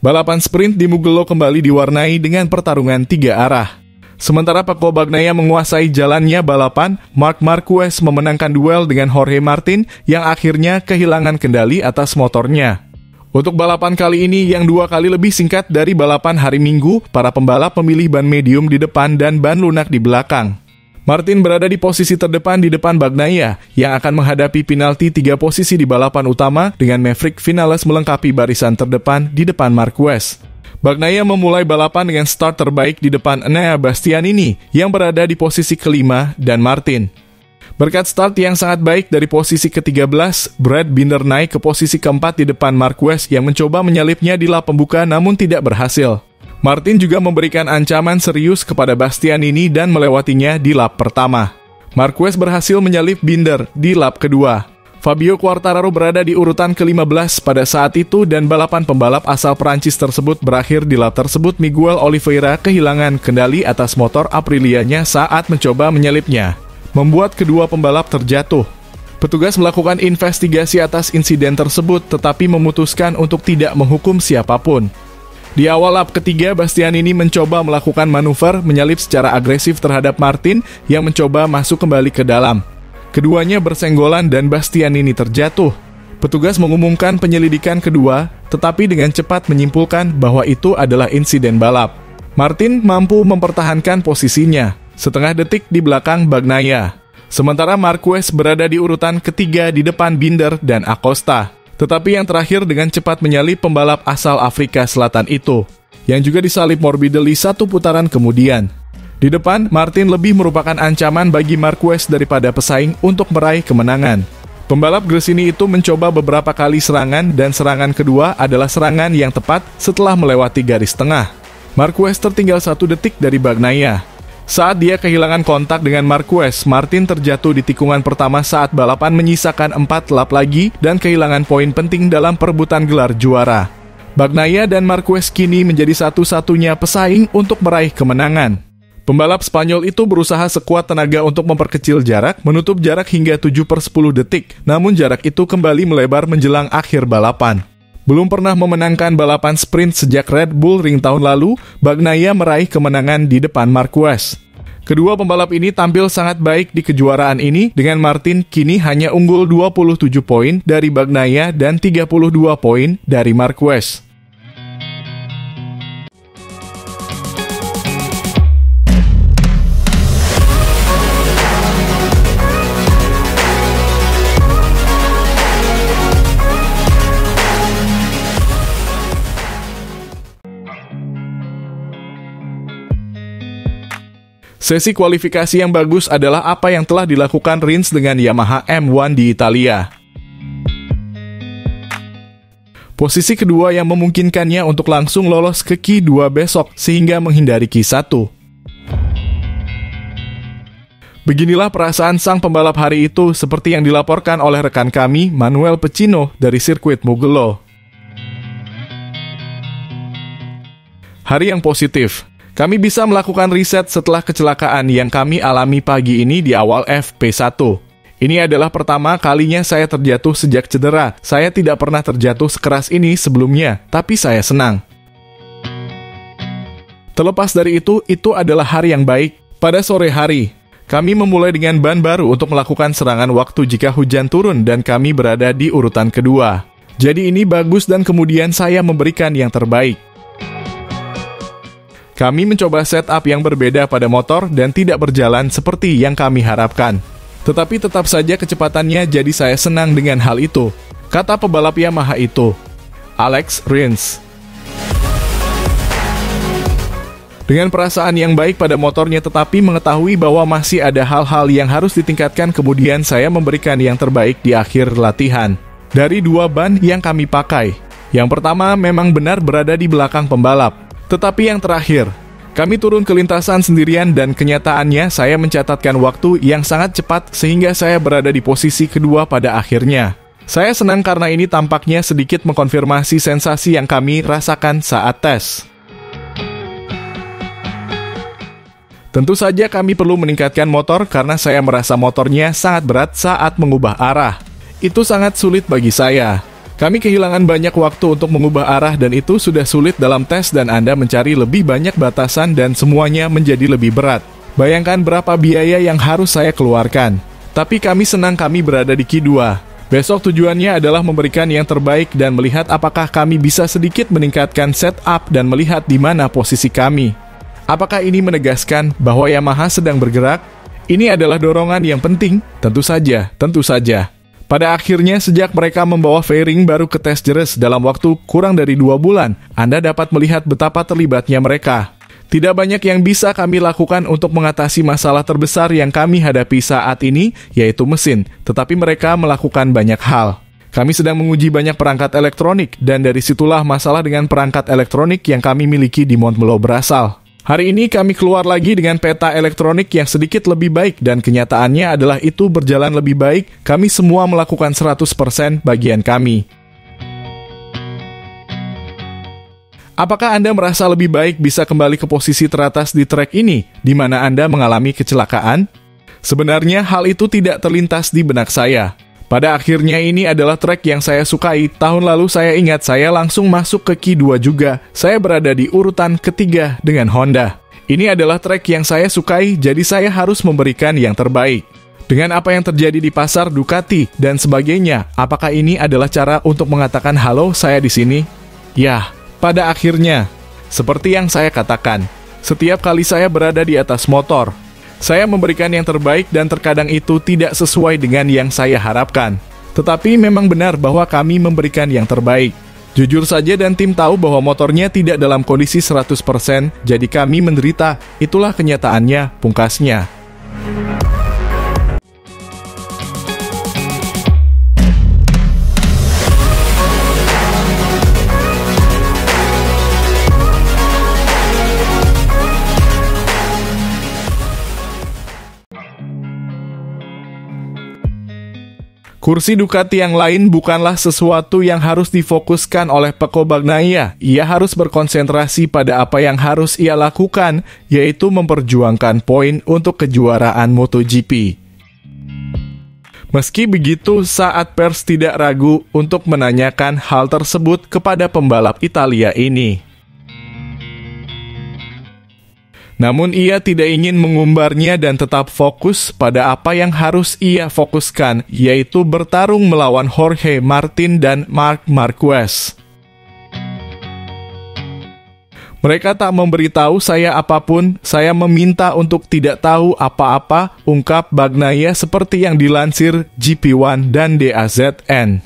Balapan sprint di Mugello kembali diwarnai dengan pertarungan 3 arah. Sementara Pecco Bagnaia menguasai jalannya balapan, Marc Marquez memenangkan duel dengan Jorge Martin yang akhirnya kehilangan kendali atas motornya. Untuk balapan kali ini yang 2 kali lebih singkat dari balapan hari Minggu, para pembalap memilih ban medium di depan dan ban lunak di belakang. Martin berada di posisi terdepan di depan Bagnaia yang akan menghadapi penalti 3 posisi di balapan utama dengan Maverick Vinales melengkapi barisan terdepan di depan Marquez. Bagnaia memulai balapan dengan start terbaik di depan Enea Bastianini yang berada di posisi kelima dan Martin. Berkat start yang sangat baik dari posisi ke-13, Brad Binder naik ke posisi keempat di depan Marquez yang mencoba menyalipnya di lap pembuka namun tidak berhasil. Martin juga memberikan ancaman serius kepada Bastianini dan melewatinya di lap pertama. Marquez berhasil menyalip Binder di lap kedua. Fabio Quartararo berada di urutan ke-15 pada saat itu dan balapan pembalap asal Perancis tersebut berakhir di lap tersebut. Miguel Oliveira kehilangan kendali atas motor Aprilianya saat mencoba menyalipnya, membuat kedua pembalap terjatuh. Petugas melakukan investigasi atas insiden tersebut tetapi memutuskan untuk tidak menghukum siapapun. Di awal lap ketiga, Bastianini mencoba melakukan manuver menyalip secara agresif terhadap Martin yang mencoba masuk kembali ke dalam. Keduanya bersenggolan dan Bastianini terjatuh. Petugas mengumumkan penyelidikan kedua, tetapi dengan cepat menyimpulkan bahwa itu adalah insiden balap. Martin mampu mempertahankan posisinya, setengah detik di belakang Bagnaia. Sementara Marquez berada di urutan ketiga di depan Binder dan Acosta. Tetapi yang terakhir dengan cepat menyalip pembalap asal Afrika Selatan itu, yang juga disalip Morbidelli 1 putaran kemudian. Di depan, Martin lebih merupakan ancaman bagi Marquez daripada pesaing untuk meraih kemenangan. Pembalap Gresini itu mencoba beberapa kali serangan dan serangan kedua adalah serangan yang tepat setelah melewati garis tengah. Marquez tertinggal 1 detik dari Bagnaia. Saat dia kehilangan kontak dengan Marquez, Martin terjatuh di tikungan pertama saat balapan menyisakan 4 lap lagi dan kehilangan poin penting dalam perebutan gelar juara. Bagnaia dan Marquez kini menjadi satu-satunya pesaing untuk meraih kemenangan. Pembalap Spanyol itu berusaha sekuat tenaga untuk memperkecil jarak, menutup jarak hingga 7/10 detik, namun jarak itu kembali melebar menjelang akhir balapan. Belum pernah memenangkan balapan sprint sejak Red Bull Ring tahun lalu, Bagnaia meraih kemenangan di depan Marquez. Kedua pembalap ini tampil sangat baik di kejuaraan ini, dengan Martin kini hanya unggul 27 poin dari Bagnaia dan 32 poin dari Marquez. Sesi kualifikasi yang bagus adalah apa yang telah dilakukan Rins dengan Yamaha M1 di Italia. Posisi kedua yang memungkinkannya untuk langsung lolos ke Q2 besok sehingga menghindari Q1. Beginilah perasaan sang pembalap hari itu seperti yang dilaporkan oleh rekan kami Manuel Pecino dari sirkuit Mugello. Hari yang positif. Kami bisa melakukan riset setelah kecelakaan yang kami alami pagi ini di awal FP1. Ini adalah pertama kalinya saya terjatuh sejak cedera. Saya tidak pernah terjatuh sekeras ini sebelumnya, tapi saya senang. Terlepas dari itu adalah hari yang baik. Pada sore hari, kami memulai dengan ban baru untuk melakukan serangan waktu jika hujan turun dan kami berada di urutan kedua. Jadi ini bagus dan kemudian saya memberikan yang terbaik. Kami mencoba setup yang berbeda pada motor dan tidak berjalan seperti yang kami harapkan. Tetapi tetap saja kecepatannya, jadi saya senang dengan hal itu, kata pebalap Yamaha itu, Alex Rins. Dengan perasaan yang baik pada motornya tetapi mengetahui bahwa masih ada hal-hal yang harus ditingkatkan, kemudian saya memberikan yang terbaik di akhir latihan. Dari 2 ban yang kami pakai, yang pertama memang benar berada di belakang pembalap. Tetapi yang terakhir, kami turun ke lintasan sendirian dan kenyataannya saya mencatatkan waktu yang sangat cepat sehingga saya berada di posisi kedua pada akhirnya. Saya senang karena ini tampaknya sedikit mengkonfirmasi sensasi yang kami rasakan saat tes. Tentu saja kami perlu meningkatkan motor karena saya merasa motornya sangat berat saat mengubah arah. Itu sangat sulit bagi saya. Kami kehilangan banyak waktu untuk mengubah arah dan itu sudah sulit dalam tes dan Anda mencari lebih banyak batasan dan semuanya menjadi lebih berat. Bayangkan berapa biaya yang harus saya keluarkan. Tapi kami senang kami berada di Q2. Besok tujuannya adalah memberikan yang terbaik dan melihat apakah kami bisa sedikit meningkatkan setup dan melihat di mana posisi kami. Apakah ini menegaskan bahwa Yamaha sedang bergerak? Ini adalah dorongan yang penting? Tentu saja, tentu saja. Pada akhirnya, sejak mereka membawa fairing baru ke tes Jerez dalam waktu kurang dari 2 bulan, Anda dapat melihat betapa terlibatnya mereka. Tidak banyak yang bisa kami lakukan untuk mengatasi masalah terbesar yang kami hadapi saat ini, yaitu mesin, tetapi mereka melakukan banyak hal. Kami sedang menguji banyak perangkat elektronik, dan dari situlah masalah dengan perangkat elektronik yang kami miliki di Montmello berasal. Hari ini kami keluar lagi dengan peta elektronik yang sedikit lebih baik dan kenyataannya adalah itu berjalan lebih baik. Kami semua melakukan 100% bagian kami. Apakah Anda merasa lebih baik bisa kembali ke posisi teratas di trek ini, di mana Anda mengalami kecelakaan? Sebenarnya hal itu tidak terlintas di benak saya. Pada akhirnya ini adalah trek yang saya sukai. Tahun lalu saya ingat saya langsung masuk ke Q2 juga. Saya berada di urutan ketiga dengan Honda. Ini adalah trek yang saya sukai, jadi saya harus memberikan yang terbaik. Dengan apa yang terjadi di pasar Ducati dan sebagainya, apakah ini adalah cara untuk mengatakan halo saya di sini? Ya, pada akhirnya, seperti yang saya katakan, setiap kali saya berada di atas motor, saya memberikan yang terbaik dan terkadang itu tidak sesuai dengan yang saya harapkan. Tetapi memang benar bahwa kami memberikan yang terbaik. Jujur saja dan tim tahu bahwa motornya tidak dalam kondisi 100%, jadi kami menderita. Itulah kenyataannya, pungkasnya. Kursi Ducati yang lain bukanlah sesuatu yang harus difokuskan oleh Pecco Bagnaia. Ia harus berkonsentrasi pada apa yang harus ia lakukan, yaitu memperjuangkan poin untuk kejuaraan MotoGP. Meski begitu, saat pers tidak ragu untuk menanyakan hal tersebut kepada pembalap Italia ini. Namun ia tidak ingin mengumbarnya dan tetap fokus pada apa yang harus ia fokuskan, yaitu bertarung melawan Jorge Martin dan Marc Marquez. Mereka tak memberitahu saya apapun, saya meminta untuk tidak tahu apa-apa, ungkap Bagnaia seperti yang dilansir GP1 dan DAZN.